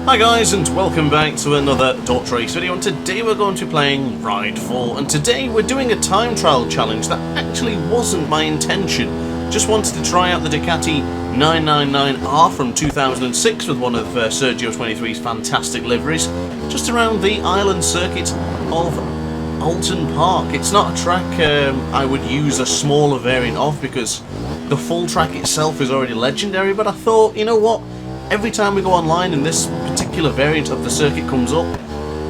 Hi guys, and welcome back to another DrAce video, and today we're going to be playing Ride 4, and today we're doing a time trial challenge that actually wasn't my intention. Just wanted to try out the Ducati 999R from 2006 with one of Sergio 23's fantastic liveries, just around the island circuit of Oulton Park. It's not a track I would use a smaller variant of because the full track itself is already legendary, but I thought, you know what? Every time we go online and this particular variant of the circuit comes up,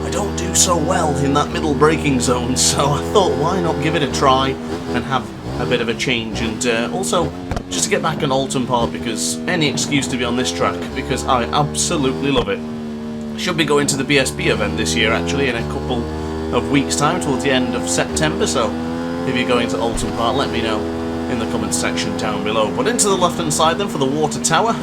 I don't do so well in that middle braking zone, so I thought why not give it a try and have a bit of a change, and also just to get back on Oulton Park, because any excuse to be on this track, because I absolutely love it. Should be going to the BSB event this year actually in a couple of weeks time, towards the end of September, so if you're going to Oulton Park, let me know in the comments section down below. But into the left hand side then for the water tower,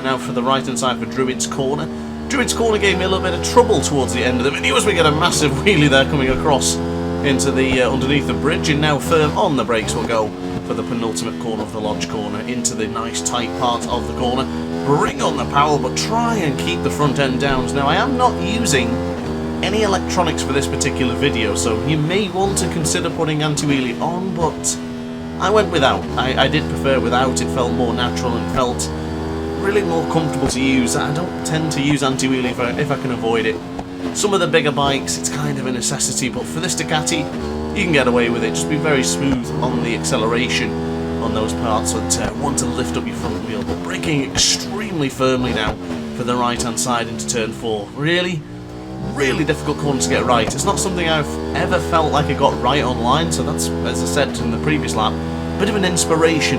now for the right hand side for Druid's Corner. Druid's Corner gave me a little bit of trouble towards the end of the video as we get a massive wheelie there coming across into the underneath the bridge, and now firm on the brakes we'll go for the penultimate corner of the lodge corner into the nice tight part of the corner. Bring on the power, but try and keep the front end downs. Now I am not using any electronics for this particular video, so you may want to consider putting anti-wheelie on, but I went without. I did prefer without. It felt more natural and felt really more comfortable to use. I don't tend to use anti-wheelie if I can avoid it. Some of the bigger bikes, it's kind of a necessity, but for this Ducati, you can get away with it. Just be very smooth on the acceleration on those parts that want to lift up your front wheel, but braking extremely firmly now for the right-hand side into turn 4. Really difficult corner to get right. It's not something I've ever felt like I got right online, so that's, as I said in the previous lap, a bit of an inspiration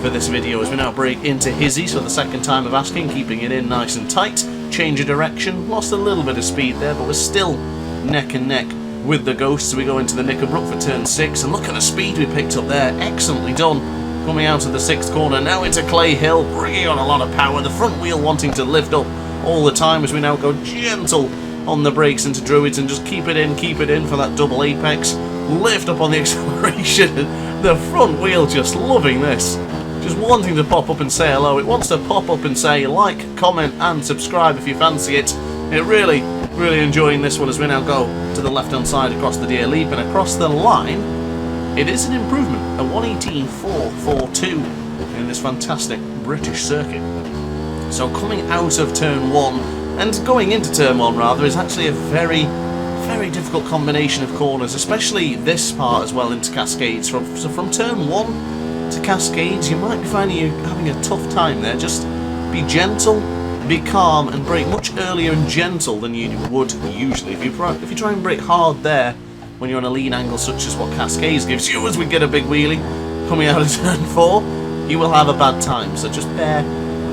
for this video as we now brake into Hizzy, so the second time of asking, keeping it in nice and tight, change of direction, lost a little bit of speed there, but we're still neck and neck with the Ghost, so we go into the Knickerbrook for turn 6, and look at the speed we picked up there, excellently done, coming out of the 6th corner, now into Clay Hill, bringing on a lot of power, the front wheel wanting to lift up all the time as we now go gentle on the brakes into Druids and just keep it in for that double apex, lift up on the acceleration, the front wheel just loving this, just wanting to pop up and say hello. It wants to pop up and say like, comment and subscribe if you fancy it. It really enjoying this one as we now go to the left hand side across the Deer Leap, and across the line it is an improvement, a 118.442 in this fantastic British circuit. So coming out of turn 1 and going into turn 1 rather is actually a very difficult combination of corners, especially this part as well into Cascades. So from turn 1 to Cascades you might be finding you're having a tough time there. Just be gentle, be calm and brake much earlier and gentle than you would usually. If you try and brake hard there when you're on a lean angle such as what Cascades gives you as we get a big wheelie coming out of turn 4, you will have a bad time, so just bear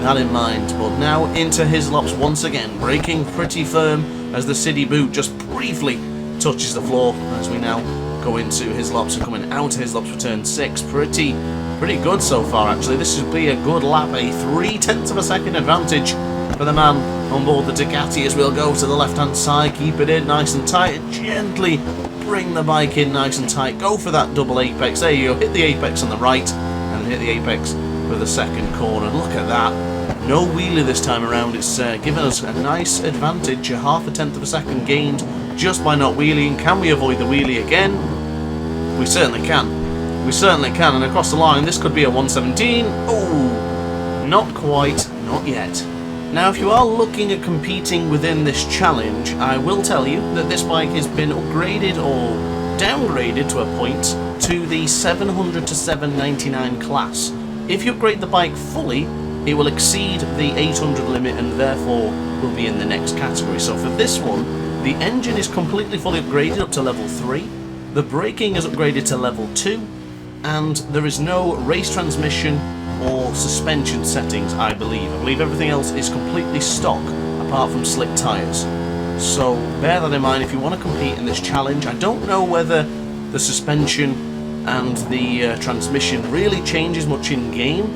that in mind. But now into Hislops once again, braking pretty firm as the City Boot just briefly touches the floor as we now go into Hislops and coming out of Hislops for turn 6. Pretty good so far actually. This should be a good lap, a 0.3 of a second advantage for the man on board the Ducati as we'll go to the left hand side, keep it in nice and tight and gently bring the bike in nice and tight, go for that double apex. There you go, hit the apex on the right and hit the apex for the second corner. Look at that. No wheelie this time around. It's given us a nice advantage, a 0.5 of a second gained just by not wheeling. Can we avoid the wheelie again? We certainly can. We certainly can, and across the line this could be a 117. Oh, not quite, not yet. Now if you are looking at competing within this challenge, I will tell you that this bike has been upgraded or downgraded to a point to the 700 to 799 class. If you upgrade the bike fully, it will exceed the 800 limit and therefore will be in the next category. So for this one, the engine is completely fully upgraded up to level 3, the braking is upgraded to level 2, and there is no race transmission or suspension settings, I believe. I believe everything else is completely stock apart from slick tyres. So bear that in mind if you want to compete in this challenge. I don't know whether the suspension and the transmission really changes much in game,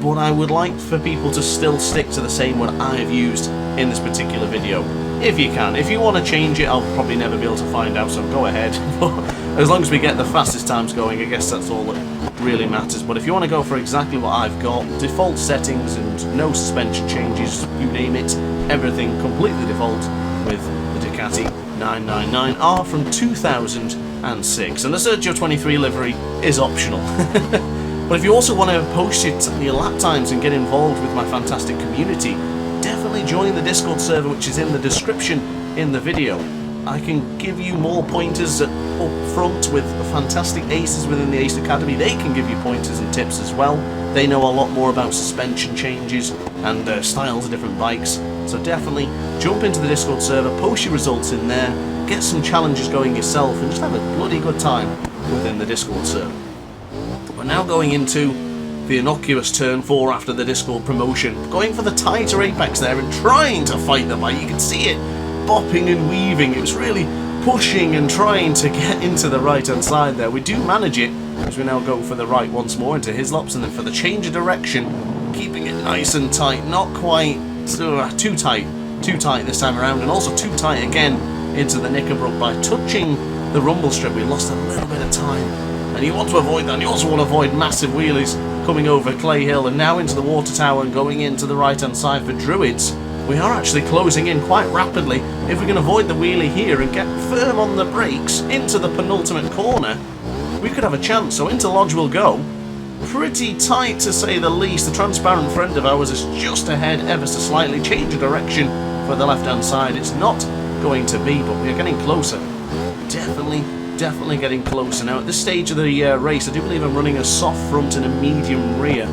but I would like for people to still stick to the same one I've used in this particular video, if you can. If you want to change it, I'll probably never be able to find out, so go ahead. But as long as we get the fastest times going, I guess that's all that really matters. But if you want to go for exactly what I've got, default settings and no suspension changes, you name it, everything completely default with the Ducati 999R from 2006. And the Sergio 23 livery is optional. But if you also want to post your lap times and get involved with my fantastic community, definitely join the Discord server, which is in the description in the video. I can give you more pointers up front with fantastic aces within the Ace Academy. They can give you pointers and tips as well. They know a lot more about suspension changes and styles of different bikes. So definitely jump into the Discord server, post your results in there, get some challenges going yourself, and just have a bloody good time within the Discord server. We're now going into the innocuous turn 4 after the Discord promotion, going for the tighter apex there and trying to fight the bike. You can see it bopping and weaving. It was really pushing and trying to get into the right hand side there. We do manage it as we now go for the right once more into Hislops, and then for the change of direction, keeping it nice and tight, not quite too tight this time around, and also too tight again into the Knickerbrook. By touching the rumble strip, we lost a little bit of time, and you want to avoid that. And you also want to avoid massive wheelies coming over Clay Hill and now into the water tower and going into the right hand side for Druids. We are actually closing in quite rapidly. If we can avoid the wheelie here and get firm on the brakes into the penultimate corner, we could have a chance. So into Lodge we'll go. Pretty tight to say the least. The transparent friend of ours is just ahead ever so slightly. Change of direction for the left hand side. It's not going to be, but we're getting closer. Definitely getting closer. Now at this stage of the race, I do believe I'm running a soft front and a medium rear.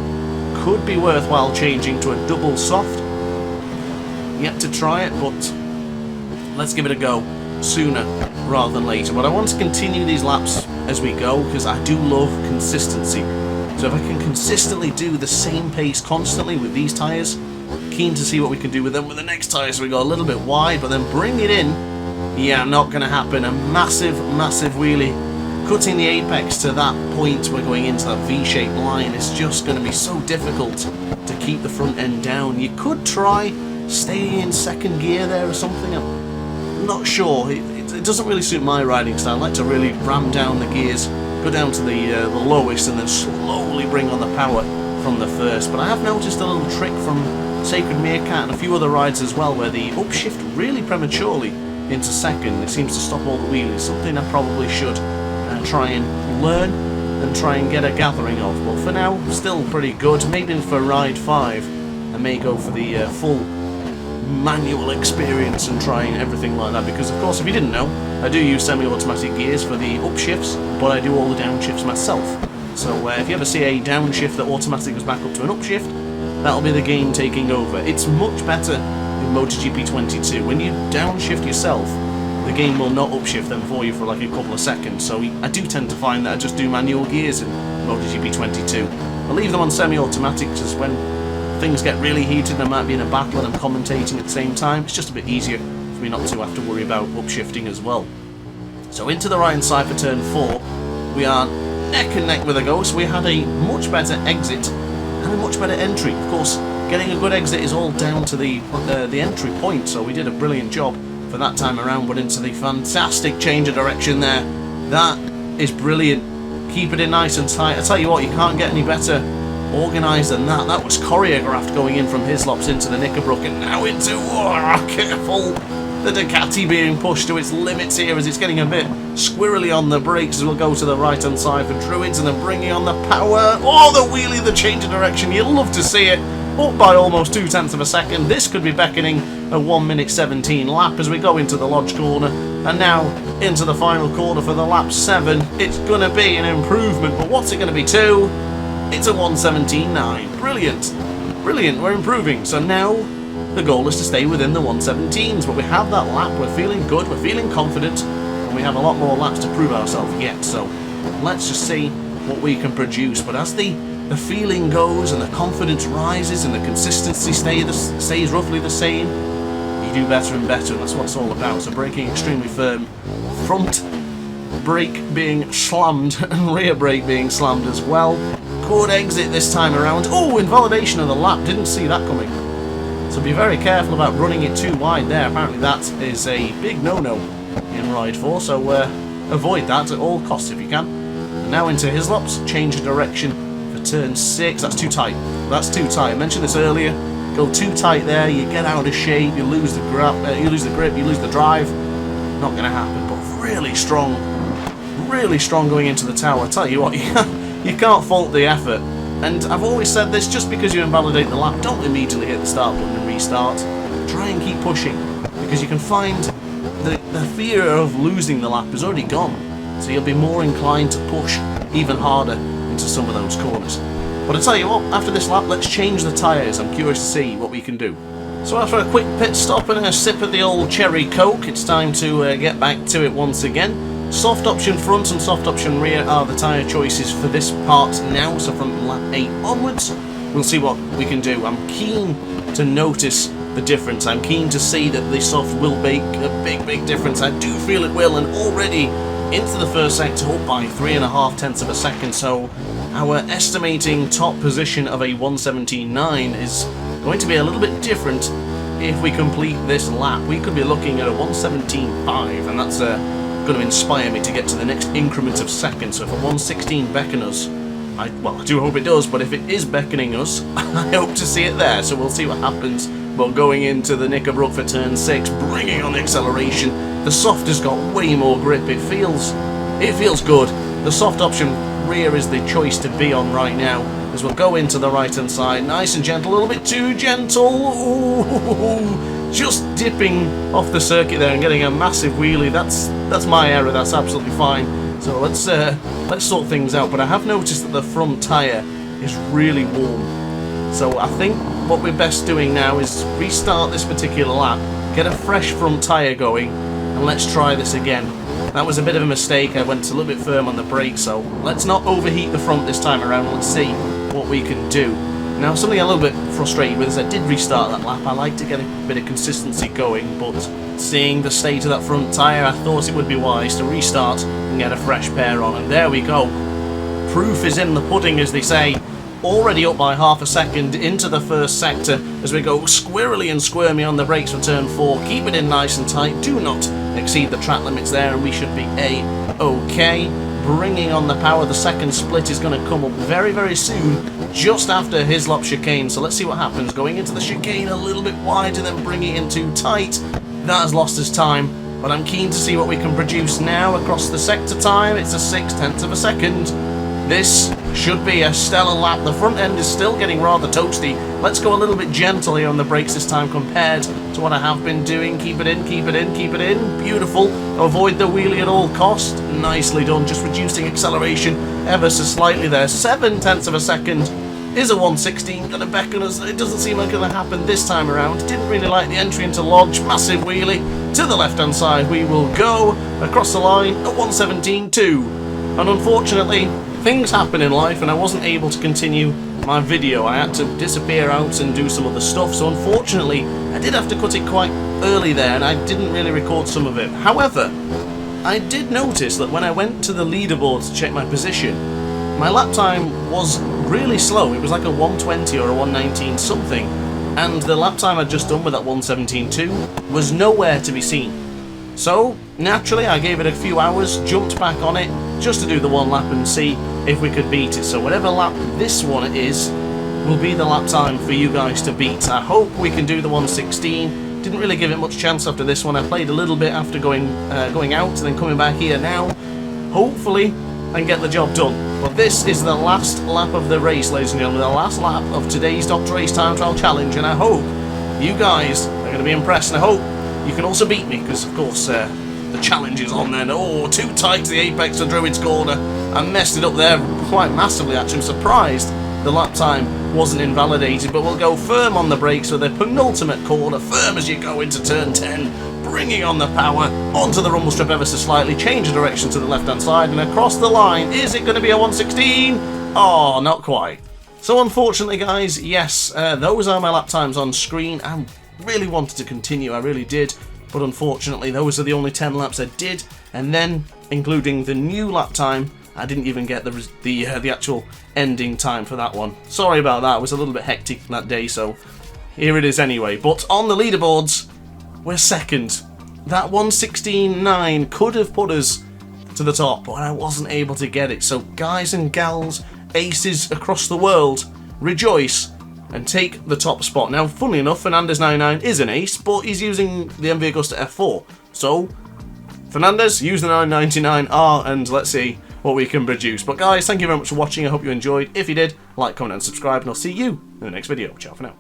Could be worthwhile changing to a double soft. Yet to try it, but let's give it a go sooner rather than later. But I want to continue these laps as we go because I do love consistency. So if I can consistently do the same pace constantly with these tyres, keen to see what we can do with them with the next tyre. So we go a little bit wide, but then bring it in. Yeah, not going to happen. A massive wheelie, cutting the apex to that point. We're going into that V-shaped line. It's just going to be so difficult to keep the front end down. You could try stay in second gear there or something. I'm not sure. It doesn't really suit my riding style. I like to really ram down the gears, go down to the lowest, and then slowly bring on the power from the first. But I have noticed a little trick from Sacred Meerkat and a few other rides as well, where the upshift really prematurely into second. It seems to stop all the wheelies. Something I probably should try and learn and try and get a gathering of. But for now, still pretty good. Maybe for ride 5, I may go for the full manual experience and trying everything like that, because of course if you didn't know, I do use semi-automatic gears for the upshifts, but I do all the downshifts myself. So if you ever see a downshift that automatically goes back up to an upshift, that'll be the game taking over. It's much better in MotoGP 22. When you downshift yourself, the game will not upshift them for you for like a couple of seconds. So I do tend to find that I just do manual gears in MotoGP 22. I leave them on semi-automatic just when things get really heated and I might be in a battle and I'm commentating at the same time. It's just a bit easier for me not to have to worry about upshifting as well. So into the right hand side for turn 4, we are neck and neck with a Ghost. We had a much better exit and a much better entry. Of course, getting a good exit is all down to the entry point, so we did a brilliant job for that time around. But into the fantastic change of direction there, that is brilliant. Keep it in nice and tight. I tell you what, you can't get any better organised than that. That was choreographed going in from Hislops into the Knickerbrook and now into, oh, careful, the Ducati being pushed to its limits here as it's getting a bit squirrely on the brakes as we'll go to the right hand side for Druids and then bringing on the power. Oh, the wheelie, the change of direction, you love to see it, up by almost 0.2 of a second. This could be beckoning a 1:17 lap as we go into the Lodge corner and now into the final corner for the lap 7. It's going to be an improvement, but what's it going to be to? It's a 1:17.9. Brilliant, we're improving. So now the goal is to stay within the 1:17s, but we have that lap, we're feeling good, we're feeling confident, and we have a lot more laps to prove ourselves yet. So let's just see what we can produce. But as the feeling goes and the confidence rises and the consistency stays roughly the same, you do better and better, and that's what it's all about. So braking extremely firm, front brake being slammed and rear brake being slammed as well. Good exit this time around. Oh, invalidation of the lap, didn't see that coming. So be very careful about running it too wide there. Apparently that is a big no-no in Ride 4, so avoid that at all costs if you can. And Now into Hislops, change of direction for turn 6. That's too tight. That's too tight. I mentioned this earlier. Go too tight there, you get out of shape, you lose the grip, you lose the drive. Not going to happen, but really strong going into the tower. I tell you what, you can't fault the effort. And I've always said this, just because you invalidate the lap, don't immediately hit the start button and restart. Try and keep pushing, because you can find the fear of losing the lap is already gone. So you'll be more inclined to push even harder into some of those corners. But I tell you what, after this lap, let's change the tyres. I'm curious to see what we can do. So after a quick pit stop and a sip of the old cherry coke, it's time to get back to it once again. Soft option front and soft option rear are the tyre choices for this part now, so from lap 8 onwards, we'll see what we can do. I'm keen to notice the difference. I'm keen to see that the soft will make a big difference. I do feel it will, and already into the first sector up by 3.5 tenths of a second, so our estimating top position of a 117.9 is going to be a little bit different if we complete this lap. We could be looking at a 117.5, and that's going to inspire me to get to the next increment of seconds. So if a 116 beckon us, I do hope it does, but if it is beckoning us, I hope to see it there, so we'll see what happens. But going into the Knickerbrook for turn 6, bringing on the acceleration, the soft has got way more grip. It feels good. The soft option rear is the choice to be on right now, as we'll go into the right hand side, nice and gentle, a little bit too gentle. Ooh, just dipping off the circuit there and getting a massive wheelie. That's my error. That's absolutely fine. So let's sort things out. But I have noticed that the front tyre is really warm. So I think what we're best doing now is restart this particular lap, get a fresh front tyre going, and let's try this again. That was a bit of a mistake. I went a little bit firm on the brake, so let's not overheat the front this time around. Let's see what we can do. Now, something I'm a little bit frustrated with is I did restart that lap. I like to get a bit of consistency going, but seeing the state of that front tyre, I thought it would be wise to restart and get a fresh pair on. And there we go. Proof is in the pudding, as they say. Already up by half a second into the first sector as we go squirrely and squirmy on the brakes for turn 4. Keep it in nice and tight. Do not exceed the track limits there, and we should be A-OK. Bringing on the power. The second split is going to come up very soon, just after Hislop chicane. So let's see what happens. Going into the chicane a little bit wide and then bringing it in too tight. That has lost us time, but I'm keen to see what we can produce now across the sector time. It's a 0.6 of a second. This should be a stellar lap. The front end is still getting rather toasty. Let's go a little bit gently on the brakes this time compared to what I have been doing. Keep it in, keep it in, keep it in. Beautiful. Avoid the wheelie at all cost. Nicely done. Just reducing acceleration ever so slightly there. 0.7 of a second. Is a 116 going to beckon us? It doesn't seem like it's going to happen this time around. Didn't really like the entry into Lodge. Massive wheelie. To the left-hand side we will go. Across the line at 117.2. And unfortunately, things happen in life, and I wasn't able to continue my video. I had to disappear out and do some other stuff, so unfortunately I did have to cut it quite early there, and I didn't really record some of it. However, I did notice that when I went to the leaderboard to check my position, my lap time was really slow. It was like a 120 or a 119 something, and the lap time I'd just done with that 117.2 was nowhere to be seen. So naturally I gave it a few hours, jumped back on it just to do the one lap and see if we could beat it. So whatever lap this one is will be the lap time for you guys to beat. I hope we can do the 116. Didn't really give it much chance after this one. I played a little bit after going out and then coming back here now. Hopefully I can get the job done. But this is the last lap of the race, ladies and gentlemen, the last lap of today's DrAce Time Trial Challenge, and I hope you guys are going to be impressed, and I hope you can also beat me, because of course the challenge is on then. Oh, too tight to the apex of Druid's corner. I messed it up there quite massively actually. I'm surprised the lap time wasn't invalidated, but we'll go firm on the brakes for the penultimate corner, firm as you go into turn 10, bringing on the power onto the rumble strip ever so slightly, change of direction to the left hand side and across the line. Is it going to be a 116? Oh, not quite. So unfortunately guys, yes, those are my lap times on screen. I really wanted to continue, I really did. But unfortunately, those are the only 10 laps I did, and then, including the new lap time, I didn't even get the actual ending time for that one. Sorry about that, it was a little bit hectic that day, so here it is anyway. But on the leaderboards, we're second. That 116.9 could have put us to the top, but I wasn't able to get it. So guys and gals, aces across the world, rejoice and take the top spot. Now, funnily enough, Fernandez99 is an ace, but he's using the MV Augusta F4. So, Fernandez, use the 999R and let's see what we can produce. But guys, thank you very much for watching. I hope you enjoyed. If you did, like, comment and subscribe, and I'll see you in the next video. Ciao for now.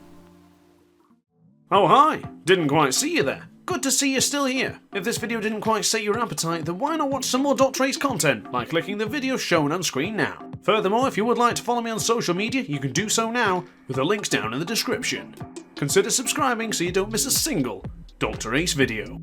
Oh hi, didn't quite see you there. Good to see you're still here. If this video didn't quite sate your appetite, then why not watch some more DrAce content by clicking the video shown on screen now. Furthermore, if you would like to follow me on social media, you can do so now with the links down in the description. Consider subscribing so you don't miss a single DrAce video.